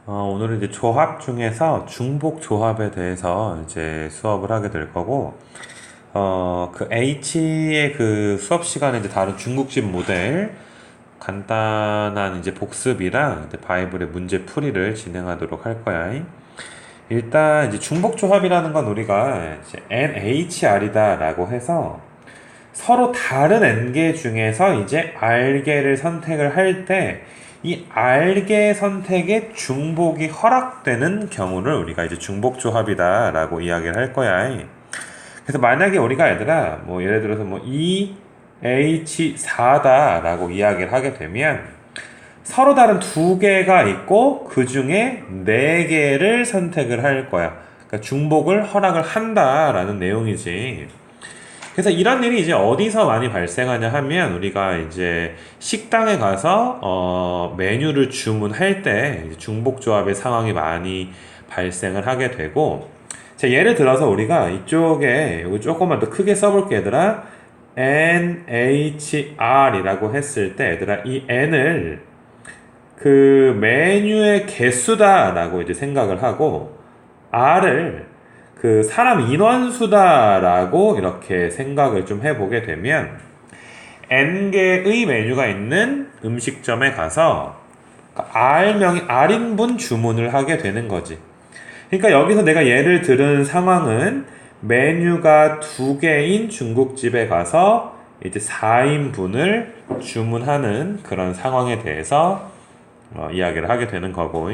오늘은 이제 조합 중에서 중복 조합에 대해서 이제 수업을 하게 될 거고, 그 H의 그 수업 시간에 이제 다른 중국집 모델, 간단한 이제 복습이랑 이제 바이블의 문제 풀이를 진행하도록 할 거야. 일단 이제 중복 조합이라는 건 우리가 이제 NHR이다라고 해서 서로 다른 N개 중에서 이제 R개를 선택을 할 때 이 R개 선택의 중복이 허락되는 경우를 우리가 이제 중복 조합이다라고 이야기를 할 거야. 그래서 만약에 우리가 얘들아 뭐 예를 들어서 뭐 2H4다라고 이야기를 하게 되면 서로 다른 두 개가 있고 그 중에 네 개를 선택을 할 거야. 그러니까 중복을 허락을 한다라는 내용이지. 그래서 이런 일이 이제 어디서 많이 발생하냐 하면 우리가 이제 식당에 가서 메뉴를 주문할 때 중복 조합의 상황이 많이 발생을 하게 되고, 자, 예를 들어서 우리가 이쪽에 이거 조금만 더 크게 써볼게 얘들아. NHR이라고 했을 때 얘들아 이 N을 그 메뉴의 개수다라고 이제 생각을 하고, R을 그 사람 인원수다라고 이렇게 생각을 좀 해보게 되면 N개의 메뉴가 있는 음식점에 가서 R인분 주문을 하게 되는 거지. 그러니까 여기서 내가 예를 들은 상황은 메뉴가 2개인 중국집에 가서 이제 4인분을 주문하는 그런 상황에 대해서 이야기를 하게 되는 거고.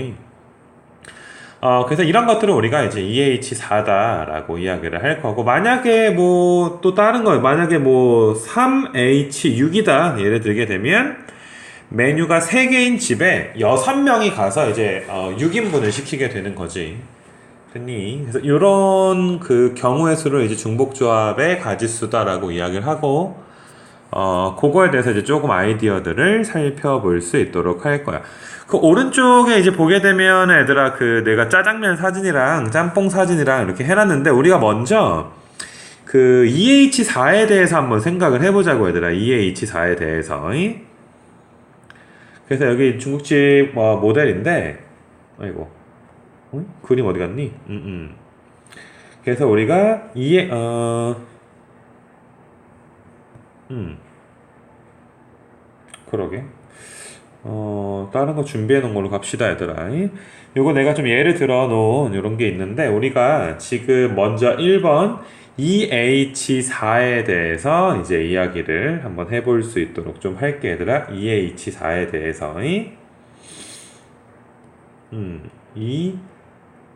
그래서 이런 것들을 우리가 이제 EH4다라고 이야기를 할 거고, 만약에 뭐 또 다른 거, 만약에 뭐 3H6이다 예를 들게 되면 메뉴가 3개인 집에 6명이 가서 이제 6인분을 시키게 되는 거지. 됐니? 그래서 이런 그 경우의 수를 이제 중복조합의 가지수다라고 이야기를 하고, 그거에 대해서 이제 조금 아이디어들을 살펴볼 수 있도록 할 거야. 그 오른쪽에 이제 보게 되면 얘들아 그 내가 짜장면 사진이랑 짬뽕 사진이랑 이렇게 해놨는데, 우리가 먼저 그 EH4에 대해서 한번 생각을 해보자고 얘들아. EH4에 대해서. 그래서 여기 중국집 모델인데, 아이고 그림 어디 갔니? 그래서 우리가 그러게. 다른 거 준비해 놓은 걸로 갑시다, 얘들아. 요거 내가 좀 예를 들어 놓은 요런 게 있는데, 우리가 지금 먼저 1번 EH4에 대해서 이제 이야기를 한번 해볼 수 있도록 좀 할게, 얘들아. EH4에 대해서.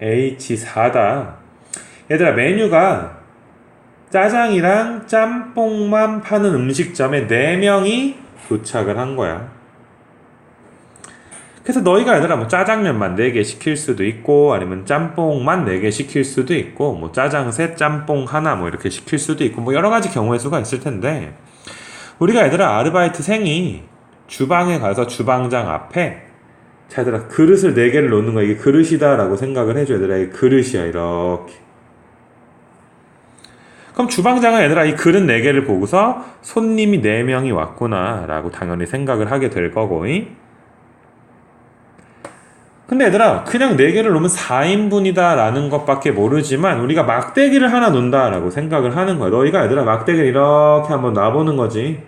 EH4다. 얘들아, 메뉴가 짜장이랑 짬뽕만 파는 음식점에 4명이 도착을 한 거야. 그래서 너희가 얘들아 뭐 짜장면만 4개 시킬 수도 있고, 아니면 짬뽕만 4개 시킬 수도 있고, 뭐 짜장 셋 짬뽕 하나 뭐 이렇게 시킬 수도 있고, 뭐 여러 가지 경우의 수가 있을 텐데, 우리가 얘들아 아르바이트생이 주방에 가서 주방장 앞에, 자 얘들아 그릇을 4개를 놓는 거야. 이게 그릇이다 라고 생각을 해줘. 얘들아 이게 그릇이야. 이렇게. 그럼 주방장은 얘들아 이 그릇 4개를 보고서 손님이 4명이 왔구나 라고 당연히 생각을 하게 될 거고, 근데 얘들아 그냥 4개를 놓으면 4인분이다 라는 것밖에 모르지만, 우리가 막대기를 하나 놓는다 라고 생각을 하는 거야. 너희가 얘들아 막대기를 이렇게 한번 놔보는 거지.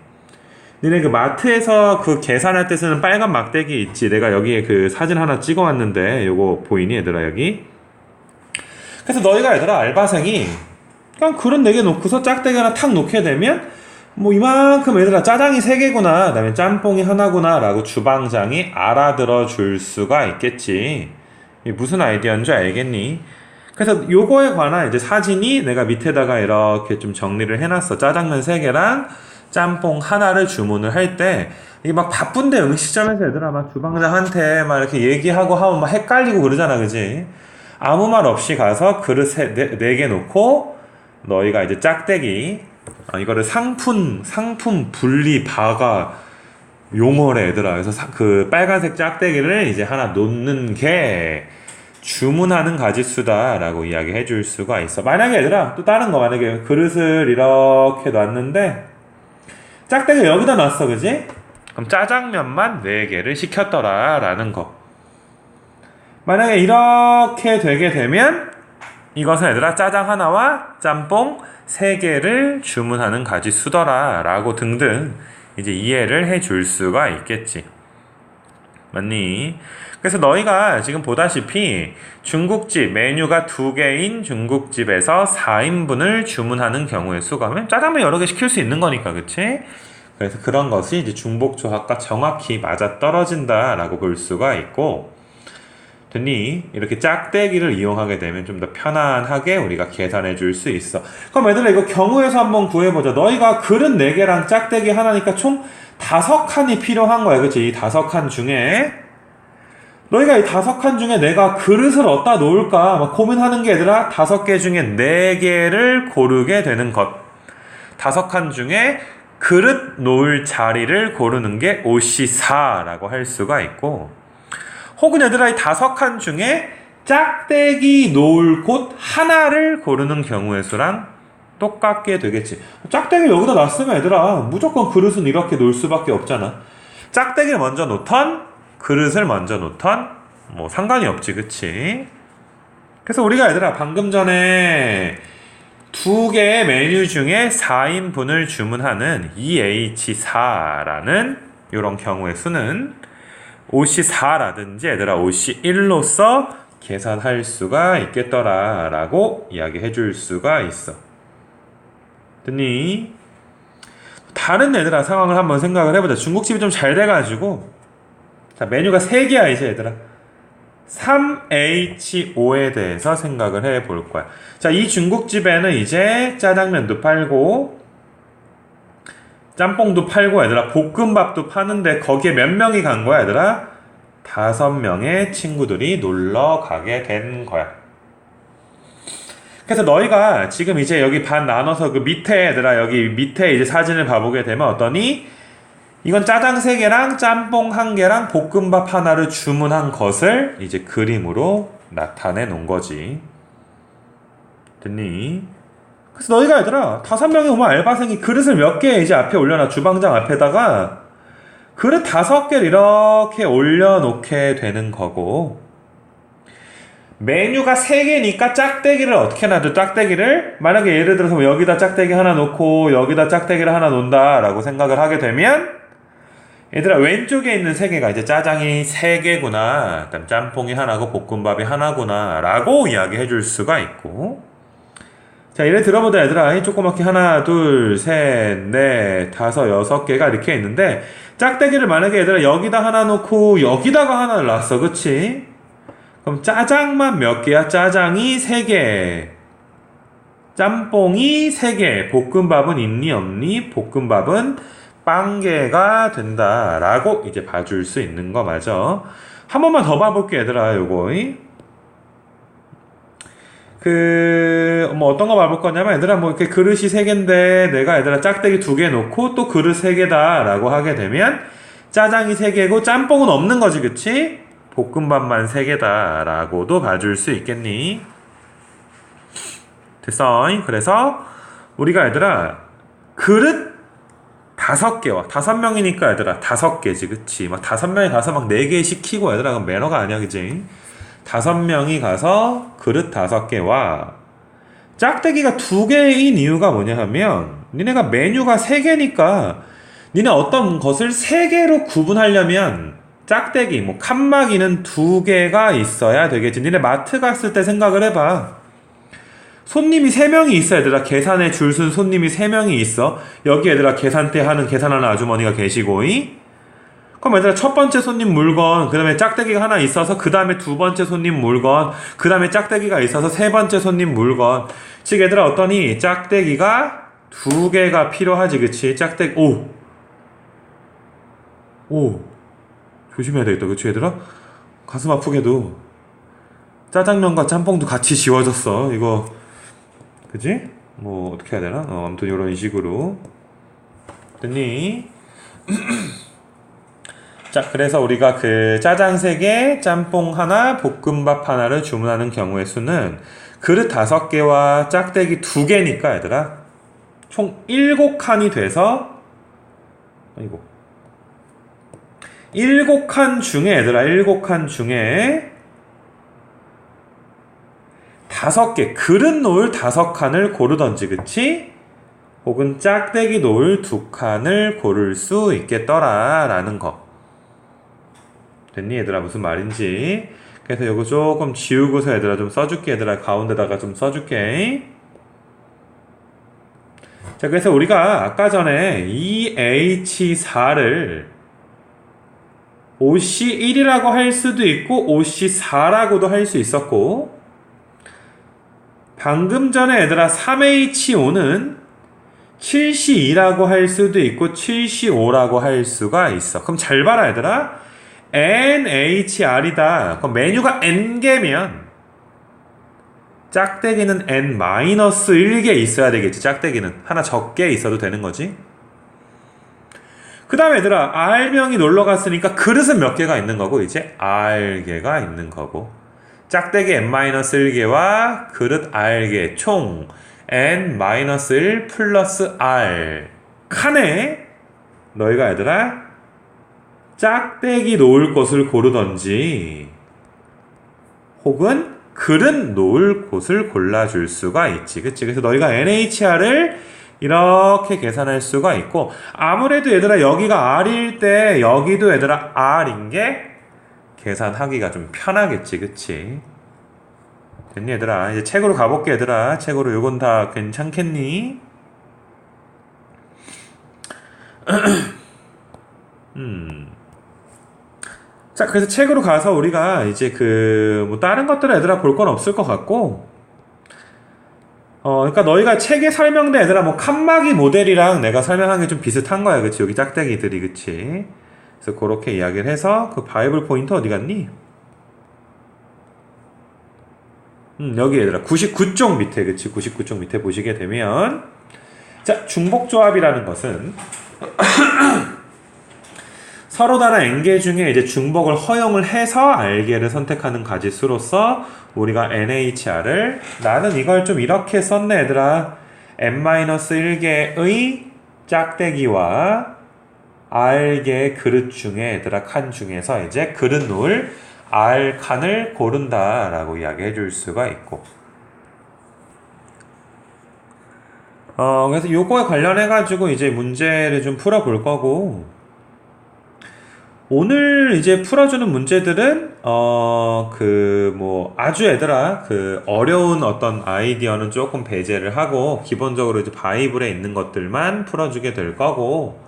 니네 그 마트에서 그 계산할 때 쓰는 빨간 막대기 있지. 내가 여기에 그 사진 하나 찍어 왔는데 요거 보이니 얘들아 여기. 그래서 너희가 얘들아 알바생이 그냥 그릇 4개 놓고서 짝대기 하나 탁 놓게 되면 뭐 이만큼 얘들아 짜장이 3개구나, 그다음에 짬뽕이 하나구나 라고 주방장이 알아들어 줄 수가 있겠지. 이게 무슨 아이디어인 줄 알겠니? 그래서 요거에 관한 이제 사진이 내가 밑에다가 이렇게 좀 정리를 해놨어. 짜장면 3개랑 짬뽕 하나를 주문을 할 때, 이게 막 바쁜데 음식점에서 얘들아 막 주방장한테 막 이렇게 얘기하고 하면 막 헷갈리고 그러잖아, 그지? 아무 말 없이 가서 그릇 4개 놓고 너희가 이제 짝대기, 이거를 상품 분리 바가 용어래 얘들아. 그래서 그 빨간색 짝대기를 이제 하나 놓는 게 주문하는 가짓수다라고 이야기해 줄 수가 있어. 만약에 얘들아 또 다른 거, 만약에 그릇을 이렇게 놨는데 짝대기 여기다 놨어, 그지? 그럼 짜장면만 4개를 시켰더라 라는 거. 만약에 이렇게 되게 되면 이것은 얘들아 짜장 하나와 짬뽕 3개를 주문하는 가짓수더라 라고 등등 이제 이해를 해줄 수가 있겠지. 맞니? 그래서 너희가 지금 보다시피 중국집 메뉴가 2개인 중국집에서 4인분을 주문하는 경우의 수가 짜장면 여러 개 시킬 수 있는 거니까, 그치? 그래서 그런 것이 이제 중복조합과 정확히 맞아떨어진다 라고 볼 수가 있고, 됐니? 이렇게 짝대기를 이용하게 되면 좀 더 편안하게 우리가 계산해 줄 수 있어. 그럼 얘들아 이거 경우에서 한번 구해보자. 너희가 그릇 4개랑 짝대기 하나니까 총 5칸이 필요한 거야. 그치? 이 5칸 중에 너희가 이 5칸 중에 내가 그릇을 어디다 놓을까 막 고민하는 게 얘들아 5개 중에 4개를 고르게 되는 것. 5칸 중에 그릇 놓을 자리를 고르는 게 오시사라고 할 수가 있고, 혹은 얘들아 이 5칸 중에 짝대기 놓을 곳 하나를 고르는 경우의 수랑 똑같게 되겠지. 짝대기 여기다 놨으면 얘들아 무조건 그릇은 이렇게 놓을 수밖에 없잖아. 짝대기를 먼저 놓던 그릇을 먼저 놓던 뭐 상관이 없지, 그치? 그래서 우리가 얘들아 방금 전에 2개의 메뉴 중에 4인분을 주문하는 EH4라는 이런 경우의 수는 OC4라든지 얘들아 OC1로서 계산할 수가 있겠더라 라고 이야기해 줄 수가 있어. 됐니? 다른 얘들아 상황을 한번 생각을 해보자. 중국집이 좀 잘 돼가지고 자 메뉴가 3개야 이제 얘들아. 3H5에 대해서 생각을 해볼 거야. 자, 이 중국집에는 이제 짜장면도 팔고 짬뽕도 팔고 얘들아 볶음밥도 파는데 거기에 몇 명이 간 거야 얘들아? 5명의 친구들이 놀러 가게 된 거야. 그래서 너희가 지금 이제 여기 반 나눠서 그 밑에 얘들아 여기 밑에 이제 사진을 봐보게 되면 어떠니? 이건 짜장 3개랑 짬뽕 1개랑 볶음밥 하나를 주문한 것을 이제 그림으로 나타내 놓은 거지. 됐니? 그래서 너희가 얘들아 5명이 오면 알바생이 그릇을 몇 개 이제 앞에 올려놔. 주방장 앞에다가 그릇 5개를 이렇게 올려놓게 되는 거고, 메뉴가 3개니까 짝대기를 어떻게 놔둬? 짝대기를 만약에 예를 들어서 여기다 짝대기 하나 놓고 여기다 짝대기를 하나 놓는다 라고 생각을 하게 되면 얘들아 왼쪽에 있는 3개가 이제 짜장이 3개구나, 그다음 짬뽕이 하나고 볶음밥이 하나구나 라고 이야기해 줄 수가 있고, 자 예를 들어보자 얘들아 조그맣게 하나 둘 셋 넷 다섯 6개가 이렇게 있는데 짝대기를 만약에 얘들아 여기다 하나 놓고 여기다가 하나를 놨어, 그치? 그럼 짜장만 몇 개야? 짜장이 3개, 짬뽕이 3개, 볶음밥은 있니 없니? 볶음밥은 0개가 된다 라고 이제 봐줄 수 있는 거 맞아. 한 번만 더 봐볼게 얘들아. 요거 뭐 어떤 거 봐볼 거냐면 얘들아 뭐 이렇게 그릇이 3개인데 내가 얘들아 짝대기 2개 놓고 또 그릇 3개다 라고 하게 되면 짜장이 3개고 짬뽕은 없는 거지, 그치? 볶음밥만 3개다 라고도 봐줄 수 있겠니? 됐어. 그래서 우리가 얘들아 그릇 5개와 5명이니까 얘들아 5개지, 그치? 막 5명이 가서 막 4개 시키고 얘들아 그건 매너가 아니야, 그치? 5명이 가서 그릇 5개와 짝대기가 2개인 이유가 뭐냐 하면 니네가 메뉴가 3개니까 니네 어떤 것을 3개로 구분하려면 짝대기, 뭐 칸막이는 2개가 있어야 되겠지. 니네 마트 갔을 때 생각을 해봐. 손님이 3명이 있어 얘들아. 계산에 줄 쓴 손님이 3명이 있어. 여기 얘들아 계산대 하는 계산하는 아주머니가 계시고 그럼 얘들아 첫 번째 손님 물건, 그 다음에 짝대기가 하나 있어서 그 다음에 2번째 손님 물건, 그 다음에 짝대기가 있어서 3번째 손님 물건. 즉 얘들아 어떠니? 짝대기가 2개가 필요하지, 그치? 짝대기 오 조심해야 되겠다, 그치 얘들아? 가슴 아프게도 짜장면과 짬뽕도 같이 지워졌어 이거, 그치? 뭐 어떻게 해야 되나? 아무튼 이런 식으로 됐니? 자, 그래서 우리가 그 짜장 3개, 짬뽕 하나, 볶음밥 하나를 주문하는 경우의 수는 그릇 5개와 짝대기 2개니까 얘들아 총 7칸이 돼서 7칸 중에 얘들아 7칸 중에 5개, 그릇 놓을 5칸을 고르던지, 그치? 혹은 짝대기 놓을 2칸을 고를 수 있겠더라 라는 거. 됐니 얘들아? 무슨 말인지. 그래서 이거 조금 지우고서 얘들아 좀 써줄게. 얘들아 가운데다가 좀 써줄게. 자, 그래서 우리가 아까 전에 EH4를 OC1이라고 할 수도 있고 OC4라고도 할 수 있었고, 방금 전에 얘들아 3H5는 7C2라고 할 수도 있고 7C5라고 할 수가 있어. 그럼 잘 봐라 얘들아. NHR이다. 그럼 메뉴가 N개면 짝대기는 N-1개 있어야 되겠지. 짝대기는 하나 적게 있어도 되는 거지. 그 다음에 얘들아 R명이 놀러 갔으니까 그릇은 몇 개가 있는 거고 이제 R개가 있는 거고, 짝대기 N-1개와 그릇 R개 총 N-1 플러스 R 칸에 너희가 얘들아 짝대기 놓을 곳을 고르던지 혹은 그릇 놓을 곳을 골라줄 수가 있지. 그치? 그래서 너희가 NHR을 이렇게 계산할 수가 있고, 아무래도 얘들아 여기가 R일 때 여기도 얘들아 R인 게 계산하기가 좀 편하겠지. 그치? 됐니 얘들아? 이제 책으로 가볼게 얘들아. 책으로 요건 다 괜찮겠니? 자, 그래서 책으로 가서 우리가 이제 뭐 다른 것들은 얘들아 볼 건 없을 것 같고, 그러니까 너희가 책에 설명된 얘들아 뭐 칸막이 모델이랑 내가 설명한 게 좀 비슷한 거야. 그치? 여기 짝대기들이, 그치? 그래서 그렇게 이야기를 해서 그 바이블 포인트 어디 갔니? 여기 얘들아 99쪽 밑에, 그치? 99쪽 밑에 보시게 되면, 자, 중복조합이라는 것은 서로 다른 N개 중에 이제 중복을 허용을 해서 R개를 선택하는 가짓수로서 우리가 NHR을, 나는 이걸 좀 이렇게 썼네 얘들아. N-1개의 짝대기와 R개 그릇 중에 얘들아 칸 중에서 이제 그릇 놓을 R 칸을 고른다 라고 이야기해 줄 수가 있고, 그래서 요거에 관련해 가지고 이제 문제를 좀 풀어 볼 거고, 오늘 이제 풀어주는 문제들은 아주 얘들아 어려운 어떤 아이디어는 조금 배제를 하고 기본적으로 이제 바이블에 있는 것들만 풀어주게 될 거고,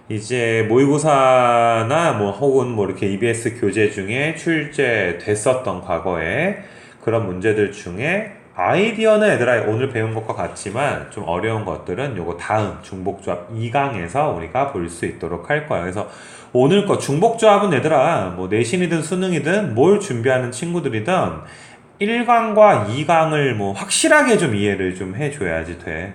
이제 모의고사나 혹은 이렇게 EBS 교재 중에 출제됐었던 과거에 그런 문제들 중에 아이디어는 얘들아 오늘 배운 것과 같지만 좀 어려운 것들은 요거 다음 중복조합 2강에서 우리가 볼 수 있도록 할 거야. 그래서 오늘 거 중복조합은 얘들아 내신이든 수능이든 뭘 준비하는 친구들이든 1강과 2강을 확실하게 좀 이해를 좀 해줘야지 돼.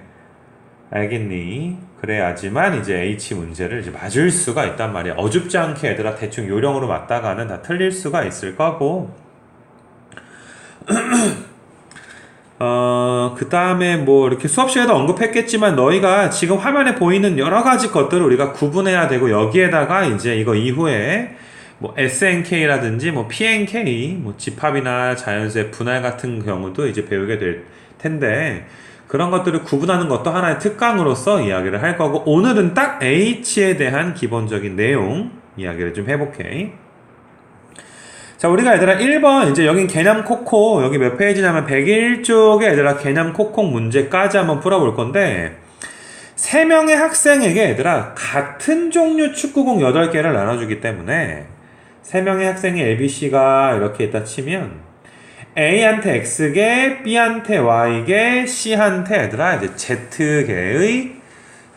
알겠니? 그래야지만 이제 H 문제를 이제 맞을 수가 있단 말이야. 어줍지 않게 얘들아 대충 요령으로 맞다가는 다 틀릴 수가 있을 거고, 그 다음에 이렇게 수업 시간에도 언급했겠지만 너희가 지금 화면에 보이는 여러 가지 것들을 우리가 구분해야 되고, 여기에다가 이제 이거 이후에 SNK라든지 PNK, 집합이나 자연수의 분할 같은 경우도 이제 배우게 될 텐데, 그런 것들을 구분하는 것도 하나의 특강으로서 이야기를 할 거고, 오늘은 딱 H에 대한 기본적인 내용 이야기를 좀 해볼게. 자, 우리가 얘들아 1번 이제 여긴 개념 콕콕, 여기 몇 페이지냐면 101쪽에 얘들아 개념 콕콕 문제까지 한번 풀어볼 건데, 3명의 학생에게 얘들아 같은 종류 축구공 8개를 나눠주기 때문에 3명의 학생이 ABC가 이렇게 있다 치면 A한테 X개, B한테 Y개, C한테 얘들아 이제 Z개의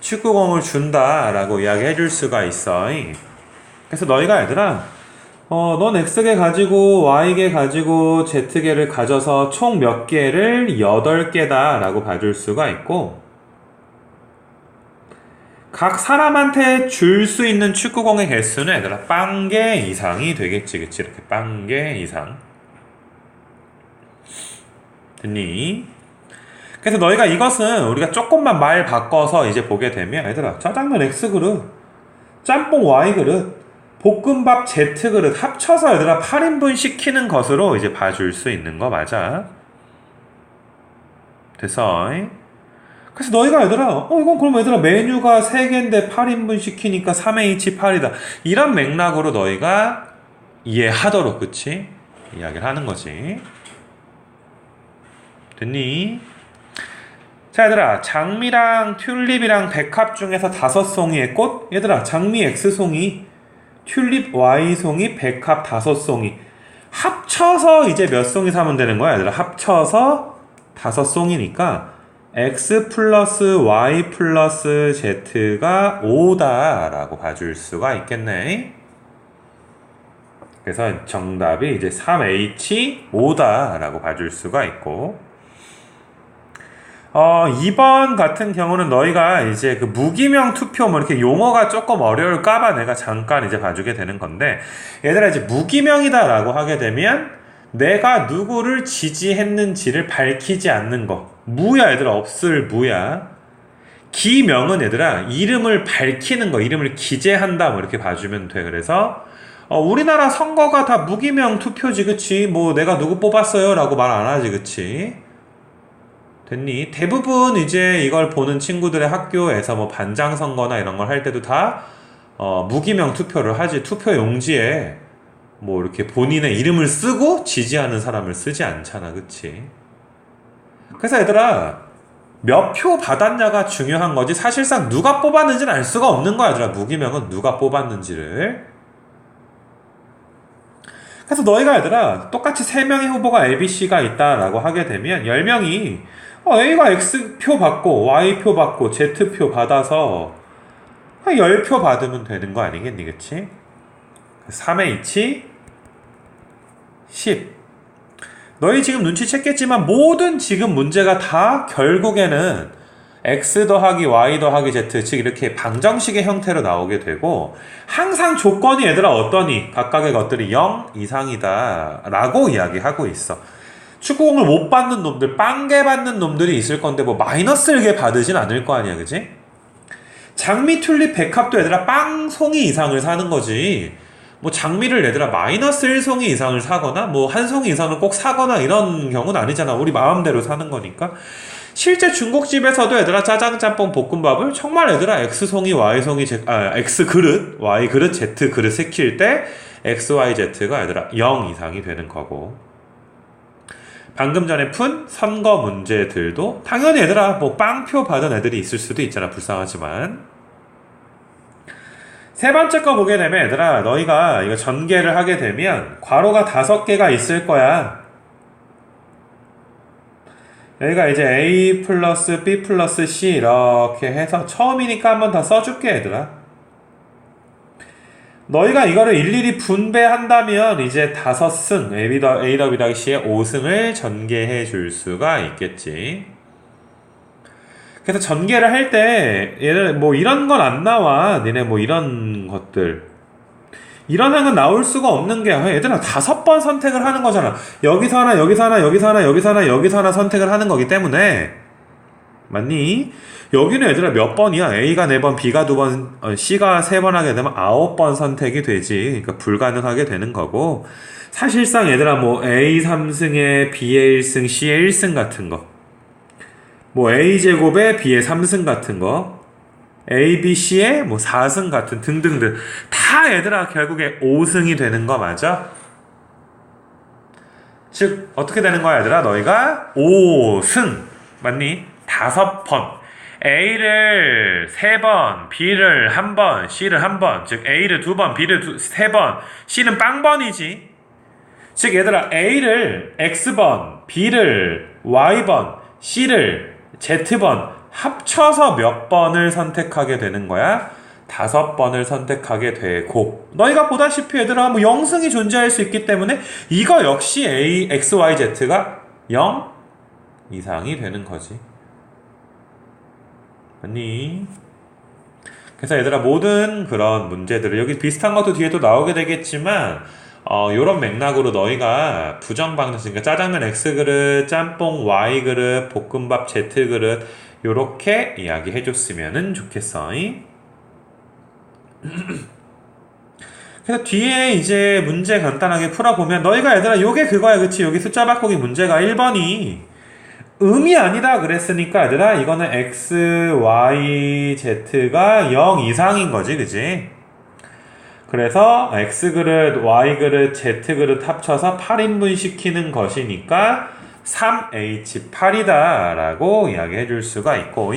축구공을 준다라고 이야기해 줄 수가 있어. 그래서 너희가 얘들아 넌 X개 가지고 Y개 가지고 Z개를 가져서 총 몇 개를 8개다 라고 봐줄 수가 있고, 각 사람한테 줄 수 있는 축구공의 개수는 얘들아 빵개 이상이 되겠지. 그치? 이렇게 빵개 이상. 됐니? 그래서 너희가 이것은 우리가 조금만 말 바꿔서 이제 보게 되면, 얘들아 짜장면 X그릇, 짬뽕 Y그릇, 볶음밥 Z그릇 합쳐서 얘들아 8인분 시키는 것으로 이제 봐줄 수 있는 거 맞아. 됐어. 그래서 너희가 얘들아, 이건 그럼 얘들아 메뉴가 3개인데 8인분 시키니까 3H 8이다. 이런 맥락으로 너희가 이해하도록, 그치? 이야기를 하는 거지. 됐니? 자, 얘들아, 장미랑 튤립이랑 백합 중에서 5송이의 꽃? 얘들아, 장미 X송이, 튤립 Y송이, 백합 5송이. 합쳐서 이제 몇 송이 사면 되는 거야, 얘들아? 합쳐서 5송이니까 X 플러스 Y 플러스 Z가 5다 라고 봐줄 수가 있겠네. 그래서 정답이 이제 3H5다 라고 봐줄 수가 있고, 2번 같은 경우는 너희가 이제 그 무기명 투표 뭐 이렇게 용어가 조금 어려울까봐 내가 잠깐 이제 봐주게 되는 건데, 얘들아 이제 무기명이다 라고 하게 되면 내가 누구를 지지했는지를 밝히지 않는 거. 무야, 얘들아. 없을 무야. 기명은 얘들아 이름을 밝히는 거, 이름을 기재한다 뭐 이렇게 봐주면 돼. 그래서 우리나라 선거가 다 무기명 투표지, 그치? 뭐 내가 누구 뽑았어요 라고 말 안 하지, 그치? 됐니? 대부분 이제 이걸 보는 친구들의 학교에서 뭐 반장 선거나 이런 걸 할 때도 다 무기명 투표를 하지. 투표 용지에 뭐 이렇게 본인의 이름을 쓰고 지지하는 사람을 쓰지 않잖아, 그치? 그래서 얘들아 몇 표 받았냐가 중요한 거지, 사실상 누가 뽑았는지는 알 수가 없는 거야, 얘들아. 무기명은 누가 뽑았는지를. 그래서 너희가 얘들아 똑같이 3명의 후보가 ABC가 있다라고 하게 되면 10명이 A가 X표 받고 Y표 받고 Z표 받아서 10표 받으면 되는 거 아니겠니, 그치? 3H 10. 너희 지금 눈치챘겠지만 모든 지금 문제가 다 결국에는 X 더하기 Y 더하기 Z, 즉 이렇게 방정식의 형태로 나오게 되고, 항상 조건이 얘들아 어떠니? 각각의 것들이 0 이상이다 라고 이야기하고 있어. 축구공을 못 받는 놈들, 빵개 받는 놈들이 있을 건데 뭐 마이너스 1개 받으진 않을 거 아니야, 그지? 장미, 튤립, 백합도 얘들아 빵송이 이상을 사는 거지, 뭐 장미를 얘들아 마이너스 1송이 이상을 사거나 뭐 한 송이 이상을 꼭 사거나 이런 경우는 아니잖아. 우리 마음대로 사는 거니까. 실제 중국집에서도 얘들아 짜장, 짬뽕, 볶음밥을 정말 얘들아 X송이, Y송이, X그릇, Y그릇, Z그릇 시킬 때 X, Y, Z가 얘들아 0 이상이 되는 거고, 방금 전에 푼 선거 문제들도 당연히 얘들아 뭐 빵표 받은 애들이 있을 수도 있잖아, 불쌍하지만. 세 번째 거 보게 되면 얘들아 너희가 이거 전개를 하게 되면 괄호가 5개가 있을 거야. 여기가 이제 A 플러스 B 플러스 C 이렇게 해서 처음이니까 한번 더 써줄게, 얘들아. 너희가 이거를 일일이 분배한다면 이제 5승 A 더하기 C의 5승을 전개해 줄 수가 있겠지. 그래서 전개를 할 때 얘들 뭐 이런 건 안 나와. 니네 뭐 이런 것들, 이런 항은 나올 수가 없는 게, 얘들아 5번 선택을 하는 거잖아. 여기서 하나, 여기서 하나, 여기서 하나, 여기서 하나, 여기서 하나 선택을 하는 거기 때문에. 맞니? 여기는 얘들아 몇 번이야? A가 4번, B가 2번, C가 3번 하게 되면 9번 선택이 되지. 그러니까 불가능하게 되는 거고, 사실상 얘들아 뭐 A 3승에 B의 1승, C의 1승 같은 거, 뭐 A제곱에 B의 3승 같은 거, A, B, C의 뭐 4승 같은 등등등 다 얘들아 결국에 5승이 되는 거 맞아? 즉 어떻게 되는 거야, 얘들아? 너희가 5승 맞니? 5번 A를 3번, B를 1번, C를 1번, 즉 A를 2번, B를 3번, C는 빵번이지. 즉 얘들아 A를 X번, B를 Y번, C를 Z번 합쳐서 몇 번을 선택하게 되는 거야? 5번을 선택하게 되고, 너희가 보다시피 얘들아 뭐 0승이 존재할 수 있기 때문에 이거 역시 A, X, Y, Z가 0 이상이 되는 거지. 아니, 그래서 얘들아 모든 그런 문제들을, 여기 비슷한 것도 뒤에 또 나오게 되겠지만 요런 맥락으로 너희가 부정방정식, 그러니까 짜장면 X그릇, 짬뽕 Y그릇, 볶음밥 Z그릇 요렇게 이야기해 줬으면 좋겠어. 그래서 뒤에 이제 문제 간단하게 풀어보면 너희가 얘들아 요게 그거야, 그치? 여기 숫자 바꾸기 문제가 1번이 음이 아니다 그랬으니까 얘들아 이거는 x, y, z가 0 이상인 거지, 그지? 그래서 x 그릇, y 그릇, z 그릇 합쳐서 8인분 시키는 것이니까 3H8이다 라고 이야기해 줄 수가 있고,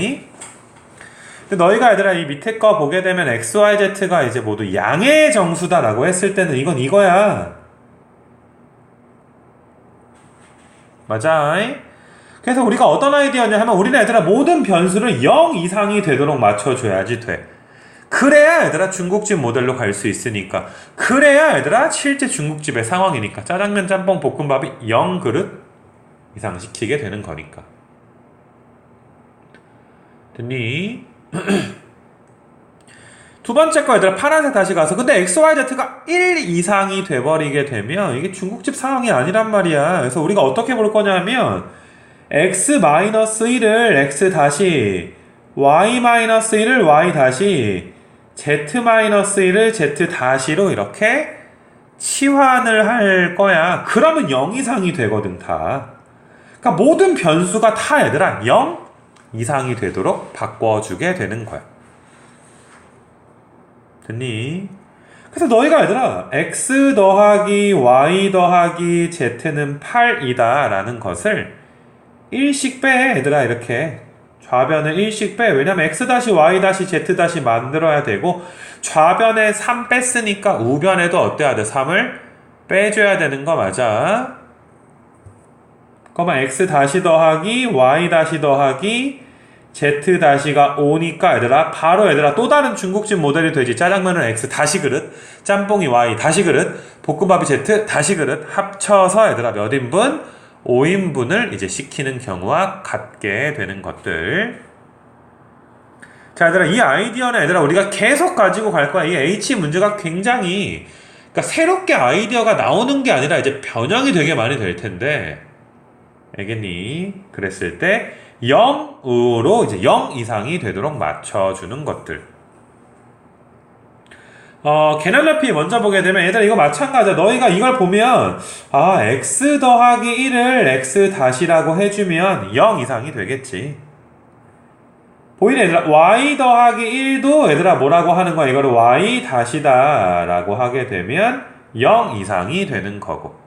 근데 너희가 얘들아 이 밑에 거 보게 되면 x, y, z가 이제 모두 양의 정수다 라고 했을 때는 이건 이거야. 맞아. 그래서 우리가 어떤 아이디어냐 하면 우리는 얘들아 모든 변수를 0 이상이 되도록 맞춰줘야지 돼. 그래야 얘들아 중국집 모델로 갈 수 있으니까. 그래야 얘들아 실제 중국집의 상황이니까. 짜장면, 짬뽕, 볶음밥이 0 그릇 이상 시키게 되는 거니까. 됐니? 두 번째 거 얘들아 파란색 다시 가서 근데 XYZ가 1 이상이 돼버리게 되면 이게 중국집 상황이 아니란 말이야. 그래서 우리가 어떻게 볼 거냐면 X-1을 X 다시 Y-1을 Y 다시 Z-1을 Z 다시로 이렇게 치환을 할 거야. 그러면 0 이상이 되거든 다. 그러니까 모든 변수가 다 얘들아 0 이상이 되도록 바꿔주게 되는 거야. 됐니? 그래서 너희가 얘들아 x 더하기 y 더하기 z는 8이다 라는 것을 1씩 빼 얘들아. 이렇게 좌변을 1씩 빼. 왜냐면 x 다시 y 다시 z 다시 만들어야 되고 좌변에 3 뺐으니까 우변에도 어때야 돼? 3을 빼줘야 되는 거 맞아. 그러면 x 다시 더하기 y 다시 더하기 z 다시가 5니까 얘들아 바로 얘들아 또 다른 중국집 모델이 되지. 짜장면은 x 다시 그릇, 짬뽕이 y 다시 그릇, 볶음밥이 z 다시 그릇 합쳐서 얘들아 몇 인분? 5인분을 이제 시키는 경우와 같게 되는 것들. 자 얘들아 이 아이디어는 얘들아 우리가 계속 가지고 갈 거야. 이 H 문제가 굉장히 그러니까 새롭게 아이디어가 나오는 게 아니라 이제 변형이 되게 많이 될 텐데 알겠니? 그랬을 때 0으로 이제 0 이상이 되도록 맞춰주는 것들. 계산 높이 먼저 보게 되면 얘들아 이거 마찬가지야. 너희가 이걸 보면 x 더하기 1을 x 다시라고 해주면 0 이상이 되겠지. 보이네 얘들아. y 더하기 1도 얘들아 뭐라고 하는 거야? 이거를 y 다시다 라고 하게 되면 0 이상이 되는 거고.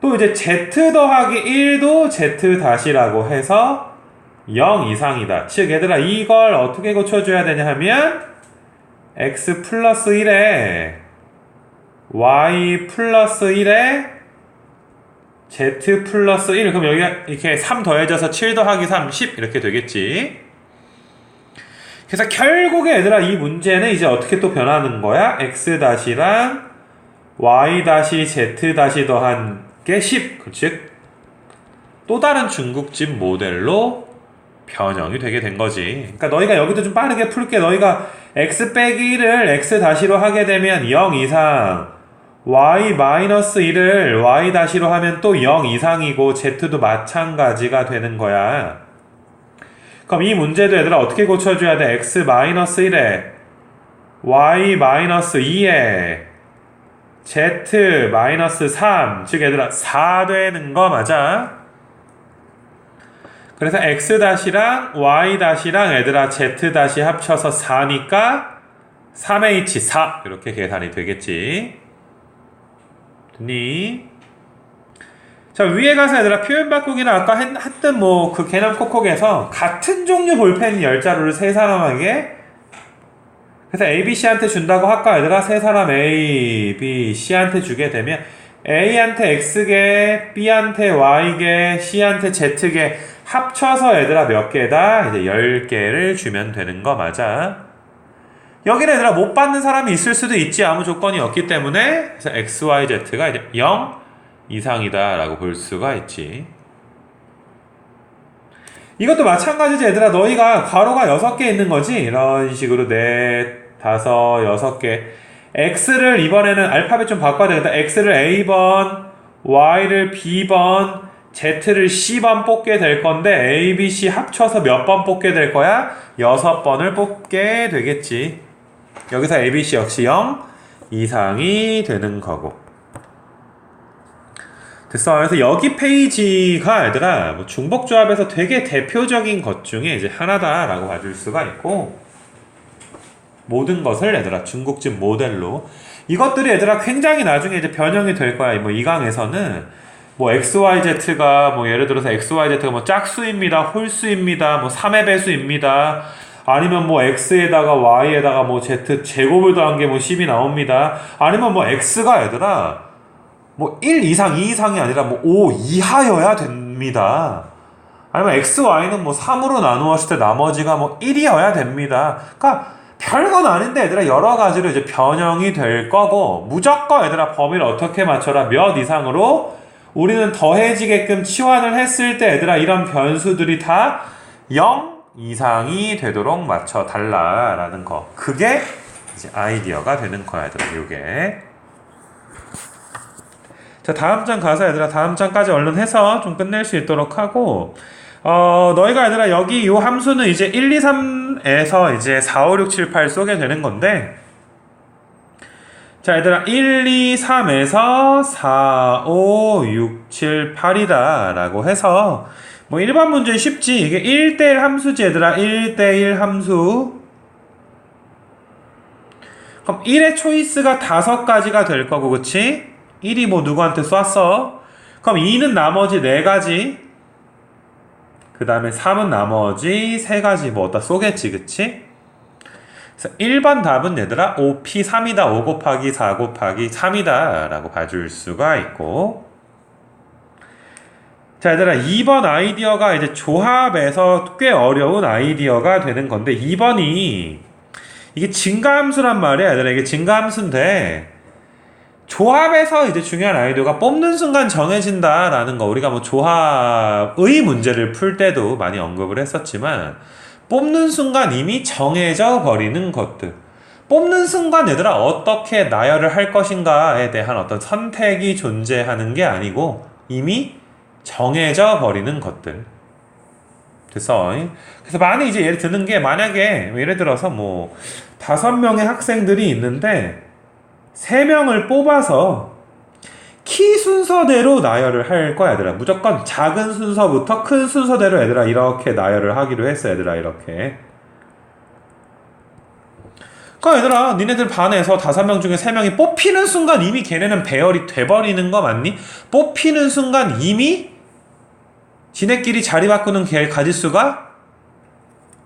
또 이제 z 더하기 1도 z 다시라고 해서 0 이상이다. 즉 얘들아 이걸 어떻게 고쳐줘야 되냐 하면 x 플러스 1에 y 플러스 1에 z 플러스 1. 그럼 여기가 이렇게 3 더해져서 7 더하기 3 10 이렇게 되겠지. 그래서 결국에 얘들아 이 문제는 이제 어떻게 또 변하는 거야? x 다시랑 y 다시 z 다시 더한 게 10. 즉 또 다른 중국집 모델로 변형이 되게 된 거지. 그러니까 너희가 여기도 좀 빠르게 풀게. 너희가 x 빼기 1을 x 다시로 하게 되면 0 이상, y 마이너스 1을 y 다시로 하면 또 0 이상이고 z도 마찬가지가 되는 거야. 그럼 이 문제도 얘들아 어떻게 고쳐줘야 돼? x 마이너스 1에 y 마이너스 2에 z 마이너스 3. 즉 얘들아 4 되는 거 맞아. 그래서 x 다시랑 y 다시랑 얘들아 z 다시 합쳐서 4니까 3h4 이렇게 계산이 되겠지. 됐니? 자 위에 가서 얘들아 표현 바꾸기는 아까 했던 뭐 그 개념 콕콕에서 같은 종류 볼펜 10자루를 세 사람에게 그래서 A, B, C한테 준다고 할까 얘들아. 세 사람 A, B, C한테 주게 되면 A한테 X개, B한테 Y개, C한테 Z개 합쳐서 얘들아 몇 개다? 이제 10개를 주면 되는 거 맞아. 여기는 얘들아 못 받는 사람이 있을 수도 있지. 아무 조건이 없기 때문에. 그래서 X, Y, Z가 이제 0 이상이다 라고 볼 수가 있지. 이것도 마찬가지지 얘들아. 너희가 괄호가 6개 있는 거지. 이런 식으로 4, 5, 6개. X를 이번에는 알파벳 좀 바꿔야 되겠다. X를 A번, Y를 B번, Z를 C번 뽑게 될 건데 A, B, C 합쳐서 몇 번 뽑게 될 거야? 6번을 뽑게 되겠지. 여기서 A, B, C 역시 0 이상이 되는 거고. 됐어. 그래서 여기 페이지가 얘들아 뭐 중복조합에서 되게 대표적인 것 중에 이제 하나다라고 봐줄 수가 있고, 모든 것을 얘들아 중국집 모델로, 이것들이 얘들아 굉장히 나중에 이제 변형이 될 거야. 뭐 이 강에서는 뭐 XYZ가 뭐 예를 들어서 XYZ가 뭐 짝수입니다, 홀수입니다, 뭐 3의 배수입니다, 아니면 뭐 X에다가 Y에다가 뭐 Z 제곱을 더한 게 뭐 10이 나옵니다, 아니면 뭐 X가 얘들아 뭐 1 이상, 2 이상이 아니라 뭐 5 이하여야 됩니다. 아니면 XY는 뭐 3으로 나누었을 때 나머지가 뭐 1이어야 됩니다. 그러니까 별건 아닌데 얘들아 여러 가지로 이제 변형이 될 거고, 무조건 얘들아 범위를 어떻게 맞춰라, 몇 이상으로 우리는 더해지게끔 치환을 했을 때 얘들아 이런 변수들이 다 0 이상이 되도록 맞춰 달라라는 거. 그게 이제 아이디어가 되는 거야 얘들아. 요게. 자, 다음 장 가서 얘들아 다음 장까지 얼른 해서 좀 끝낼 수 있도록 하고, 너희가 얘들아 여기 요 함수는 이제 1, 2, 3에서 이제 4, 5, 6, 7, 8 쏘게 되는 건데, 자 얘들아 1, 2, 3에서 4, 5, 6, 7, 8이다 라고 해서, 뭐 일반 문제 쉽지. 이게 1대1 함수지 얘들아. 1대1 함수. 그럼 1의 초이스가 5가지가 될 거고, 그치? 1이 뭐 누구한테 쐈어? 그럼 2는 나머지 4가지, 그 다음에 3은 나머지 3가지 뭐 어디다 쏘겠지, 그치? 그래서 1번 답은 얘들아 5p3이다. 5 곱하기 4 곱하기 3이다 라고 봐줄 수가 있고, 자 얘들아 2번 아이디어가 이제 조합에서 꽤 어려운 아이디어가 되는 건데, 2번이 이게 증가함수란 말이야 얘들아. 이게 증가함수인데 조합에서 이제 중요한 아이디어가 뽑는 순간 정해진다 라는 거, 우리가 뭐 조합의 문제를 풀 때도 많이 언급을 했었지만, 뽑는 순간 이미 정해져 버리는 것들, 뽑는 순간 얘들아 어떻게 나열을 할 것인가에 대한 어떤 선택이 존재하는 게 아니고 이미 정해져 버리는 것들. 됐어. 그래서 많이 이제 예를 드는 게, 만약에 예를 들어서 뭐 5명의 학생들이 있는데 3명을 뽑아서 키 순서대로 나열을 할 거야 얘들아. 무조건 작은 순서부터 큰 순서대로 얘들아 이렇게 나열을 하기로 했어 얘들아. 이렇게. 그러니까 얘들아 니네들 반에서 5명 중에 3명이 뽑히는 순간 이미 걔네는 배열이 돼버리는 거 맞니? 뽑히는 순간 이미 지네끼리 자리 바꾸는 가짓수가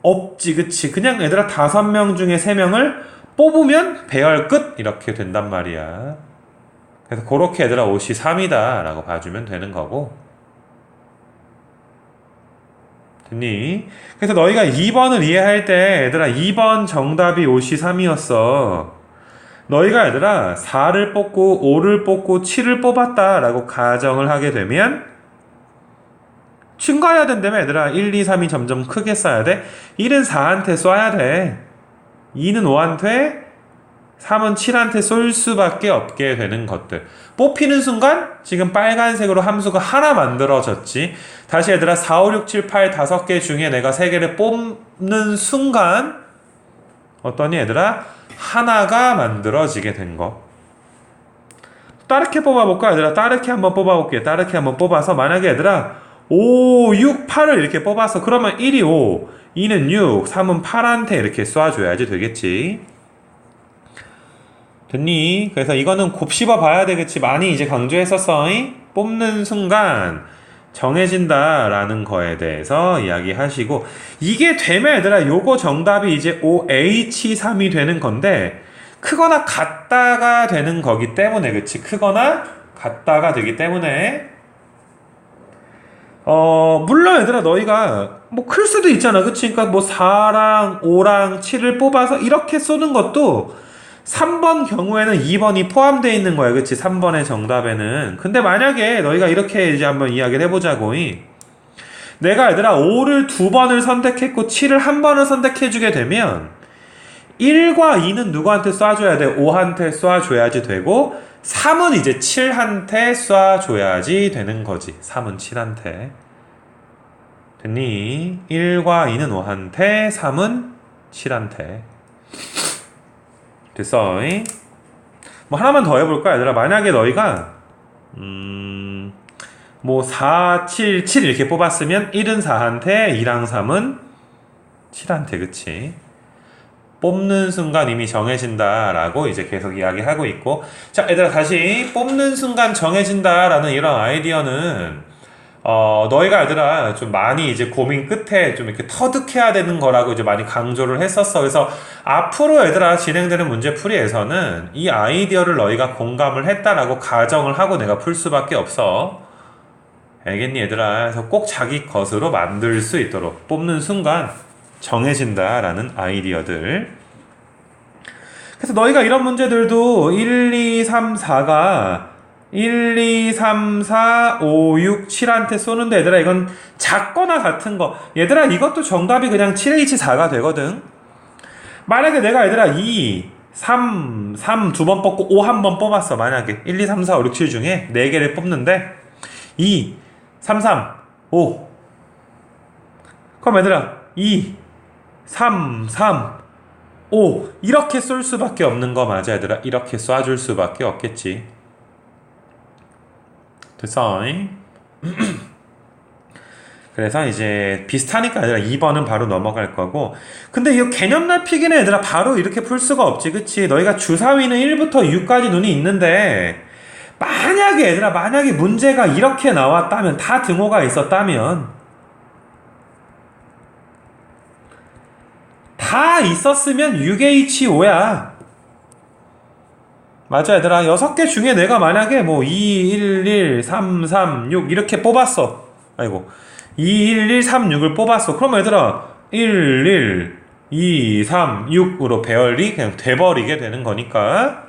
없지, 그치? 그냥 얘들아 5명 중에 3명을 뽑으면 배열 끝! 이렇게 된단 말이야. 그래서 그렇게 얘들아 옷이 3이다 라고 봐주면 되는 거고. 됐니? 그래서 너희가 2번을 이해할 때 얘들아 2번 정답이 옷이 3이었어. 너희가 얘들아 4를 뽑고 5를 뽑고 7을 뽑았다 라고 가정을 하게 되면 증가해야 된다며 얘들아. 1, 2, 3이 점점 크게 쌓여야 돼. 1은 4한테 쏴야 돼. 2는 5한테, 3은 7한테 쏠 수밖에 없게 되는 것들. 뽑히는 순간 지금 빨간색으로 함수가 하나 만들어졌지. 다시 얘들아 4, 5, 6, 7, 8 5개 중에 내가 3개를 뽑는 순간 어떠니 얘들아? 하나가 만들어지게 된 거. 따르게 뽑아볼까 얘들아? 따르게 한번 뽑아볼게. 따르게 한번 뽑아서 만약에 얘들아 5, 6, 8을 이렇게 뽑아서, 그러면 1이 5, 2는 6, 3은 8한테 이렇게 쏴줘야지 되겠지. 됐니? 그래서 이거는 곱씹어 봐야 되겠지. 많이 이제 강조했었어. 뽑는 순간 정해진다라는 거에 대해서 이야기하시고, 이게 되면 얘들아 요거 정답이 이제 OH3이 되는 건데, 크거나 같다가 되는 거기 때문에, 그치? 크거나 같다가 되기 때문에, 물론 얘들아 너희가 뭐 클 수도 있잖아, 그치? 그러니까 뭐 4랑 5랑 7을 뽑아서 이렇게 쏘는 것도 3번 경우에는 2번이 포함되어 있는 거야, 그치? 3번의 정답에는. 근데 만약에 너희가 이렇게 이제 한번 이야기를 해보자고. 내가 얘들아 5를 2번을 선택했고 7을 1번을 선택해주게 되면 1과 2는 누구한테 쏴줘야 돼? 5한테 쏴줘야지 되고, 3은 이제 7한테 쏴줘야지 되는 거지. 3은 7한테. 됐니? 1과 2는 5한테, 3은 7한테. 됐어. 뭐 하나만 더 해볼까 얘들아? 만약에 너희가 뭐 4, 7, 7 이렇게 뽑았으면 1은 4한테 2랑 3은 7한테 그치? 뽑는 순간 이미 정해진다라고 이제 계속 이야기하고 있고 자 얘들아 다시 뽑는 순간 정해진다라는 이런 아이디어는 너희가 얘들아 좀 많이 이제 고민 끝에 좀 이렇게 터득해야 되는 거라고 이제 많이 강조를 했었어. 그래서 앞으로 얘들아 진행되는 문제풀이에서는 이 아이디어를 너희가 공감을 했다라고 가정을 하고 내가 풀 수밖에 없어. 알겠니 얘들아? 그래서 꼭 자기 것으로 만들 수 있도록 뽑는 순간 정해진다라는 아이디어들. 그래서 너희가 이런 문제들도 1, 2, 3, 4가 1, 2, 3, 4, 5, 6, 7한테 쏘는데 얘들아 이건 작거나 같은 거 얘들아 이것도 정답이 그냥 7H4가 되거든. 만약에 내가 얘들아 2, 3 두 번 뽑고 5 한 번 뽑았어. 만약에 1, 2, 3, 4, 5, 6, 7 중에 4개를 뽑는데 2, 3, 3, 5 그럼 얘들아 2, 3, 3, 5 이렇게 쏠 수밖에 없는 거 맞아 얘들아. 이렇게 쏴줄 수밖에 없겠지. 됐어. 그래서 이제 비슷하니까 얘들아 2번은 바로 넘어갈 거고 근데 이 개념 넓히기는 얘들아 바로 이렇게 풀 수가 없지 그치? 너희가 주사위는 1부터 6까지 눈이 있는데 만약에 얘들아 만약에 문제가 이렇게 나왔다면 다 등호가 있었다면 다 있었으면 6H5야 맞아 얘들아 6개 중에 내가 만약에 뭐 2, 1, 1, 3, 3, 6 이렇게 뽑았어 아이고 2, 1, 1, 3, 6을 뽑았어 그럼 얘들아 1, 1, 2, 3, 6으로 배열이 그냥 돼버리게 되는 거니까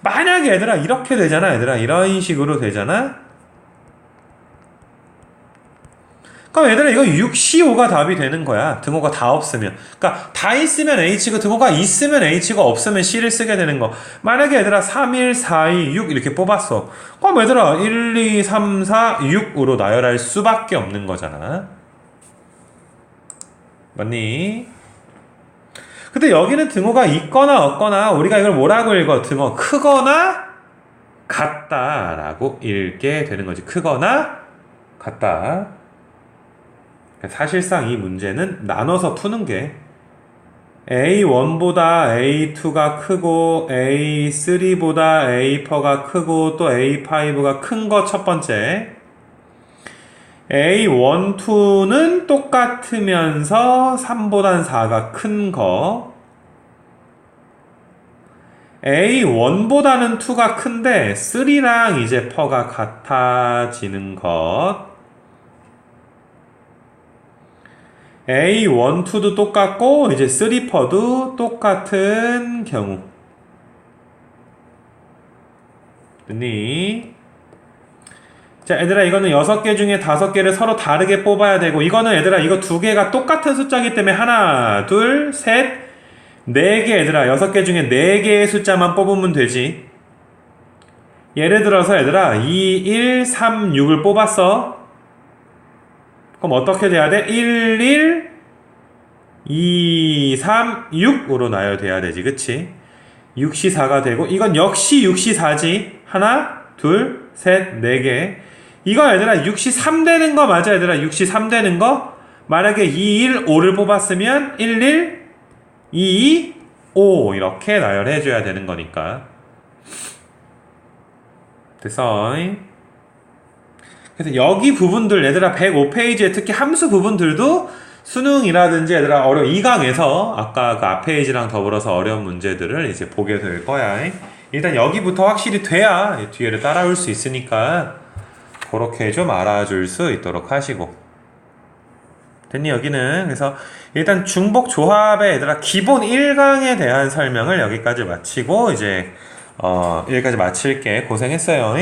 만약에 얘들아 이렇게 되잖아 얘들아 이런 식으로 되잖아 그럼 얘들아 이거 6C5가 답이 되는 거야. 등호가 다 없으면. 그러니까 다 있으면 H고 등호가 있으면 H가 없으면 C를 쓰게 되는 거. 만약에 얘들아 3, 1, 4, 2, 6 이렇게 뽑았어. 그럼 얘들아 1, 2, 3, 4, 6으로 나열할 수밖에 없는 거잖아. 맞니? 근데 여기는 등호가 있거나 없거나 우리가 이걸 뭐라고 읽어? 등호 크거나 같다라고 읽게 되는 거지. 크거나 같다. 사실상 이 문제는 나눠서 푸는 게 A1보다 A2가 크고 A3보다 A4가 크고 또 A5가 큰 거 첫 번째 A1, 2는 똑같으면서 3보단 4가 큰 거 A1보다는 2가 큰데 3랑 이제 퍼가 같아지는 것 A1, 2도 똑같고 이제 3퍼도 똑같은 경우 됐니? 자 얘들아 이거는 6개 중에 5개를 서로 다르게 뽑아야 되고 이거는 얘들아 이거 2개가 똑같은 숫자이기 때문에 하나, 둘, 셋, 4개 얘들아 6개 중에 4개의 숫자만 뽑으면 되지 예를 들어서 얘들아 2, 1, 3, 6을 뽑았어 그럼 어떻게 돼야 돼? 1, 1, 2, 3, 6으로 나열돼야 되지 그치? 6시 4가 되고 이건 역시 6시 4지 하나, 둘, 셋, 4개 이거 얘들아 6시 3 되는 거 맞아 얘들아 6시 3 되는 거? 만약에 2, 1, 5를 뽑았으면 1, 1, 2, 2, 5 이렇게 나열해줘야 되는 거니까 됐어? 그래서 여기 부분들 얘들아 105페이지에 특히 함수 부분들도 수능이라든지 얘들아 2강에서 아까 그 앞 페이지랑 더불어서 어려운 문제들을 이제 보게 될 거야. 일단 여기부터 확실히 돼야 뒤에를 따라올 수 있으니까 그렇게 좀 알아줄 수 있도록 하시고 됐니 여기는 그래서 일단 중복 조합의 얘들아 기본 1강에 대한 설명을 여기까지 마치고 이제 여기까지 마칠게 고생했어요.